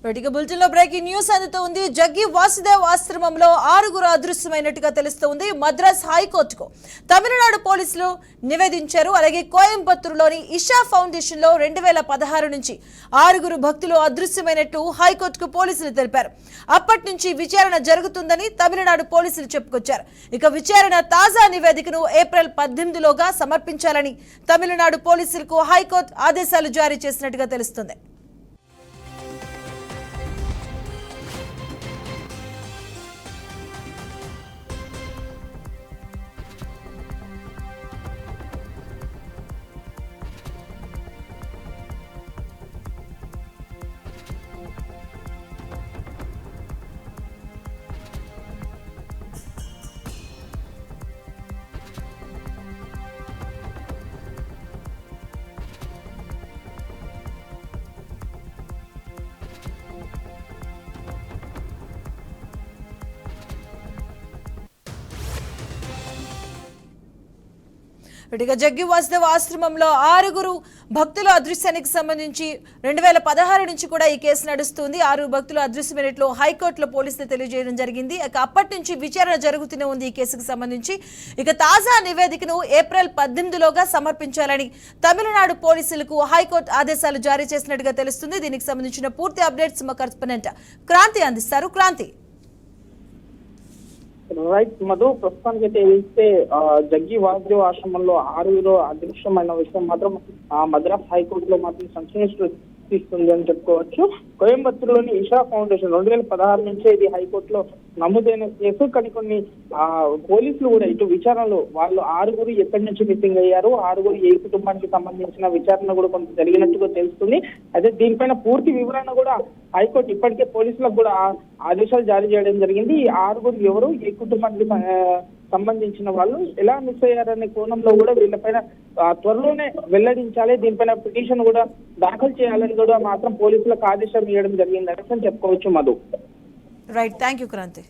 Bulletin లో breaking news అందుతోంది. జగ్గి వాసుదేవ్ ఆశ్రమంలో 6 అదృశ్యమైనట్టుగా తెలుస్తోంది. మద్రాస్ హైకోర్టుకు తమిళనాడు పోలీసులు నివేదించారు. అలాగే కోయంబత్తూరులోని ఇషా ఫౌండేషన్ లో 2016 నుంచి 6 భక్తులు అదృశ్యమైనట్టు హైకోర్టుకు పోలీసులు తెలిపారు. అప్పటి నుంచి విచారణ జరుగుతుందని తమిళనాడు పోలీసులు చెప్పుకొచ్చారు. ఇక విచారణ తాజా నివేదికను ఏప్రిల్ 18లోగా సమర్పించాలని తమిళనాడు పోలీసులకు హైకోర్టు ఆదేశాలు జారీ చేసినట్టుగా తెలుస్తుంది. జగ్గి వాసుదేవ్ ఆశ్రమంలో 6 భక్తుల అదృశ్యానికి సంబంధించి 2016 నుంచి కూడా ఈ కేసు నడుస్తుంది. 6 భక్తులు అదృశ్యమైనట్లు హైకోర్టులో పోలీసులు తెలియజేయడం జరిగింది. అప్పటి నుంచి విచారణ జరుగుతూనే ఉంది ఈ కేసుకు సంబంధించి. ఇక తాజా నివేదికను ఏప్రిల్ 18లోగా సమర్పించాలని తమిళనాడు పోలీసులకు హైకోర్టు ఆదేశాలు జారీ చేసినట్టుగా తెలుస్తుంది. దీనికి సంబంధించిన పూర్తి అప్డేట్స్ మా కరెస్పాండెంట్ క్రాంతి అందిస్తారు. క్రాంతి. రైట్ మధు, ప్రస్తుతానికి అయితే ఏదైతే జగ్గి వాసుదేవ్ ఆశ్రమంలో 6 అదృశ్యమైన విషయం మాత్రం మద్రాస్ హైకోర్టులో మాత్రం సంచలనం తీస్తుంది అని చెప్పుకోవచ్చు. కోయంబత్తూరులోని ఇషా ఫౌండేషన్ 2016 నుంచే ఇది హైకోర్టులో నమోదైన కేసు. కానీ కొన్ని పోలీసులు కూడా ఇటు విచారణలో వాళ్ళు 6 ఎక్కడి నుంచి మిస్సింగ్ అయ్యారు, 6 ఏ కుటుంబానికి సంబంధించిన విచారణ కూడా కొంత జరిగినట్టుగా తెలుస్తుంది. అయితే దీనిపైన పూర్తి వివరణ కూడా హైకోర్టు ఇప్పటికే పోలీసులకు కూడా ఆదేశాలు జారీ చేయడం జరిగింది. ఈ 6 ఎవరు, ఏ కుటుంబానికి సంబంధించిన వాళ్ళు, ఎలా మిస్ అయ్యారనే కోణంలో కూడా వీళ్ళపైన త్వరలోనే వెల్లడించాలి, దీనిపైన పిటిషన్ కూడా దాఖలు చేయాలని కూడా మాత్రం పోలీసులకు ఆదేశం ఇవ్వడం జరిగిందని చెప్పుకోవచ్చు Madhu. Right, thank you Kranti.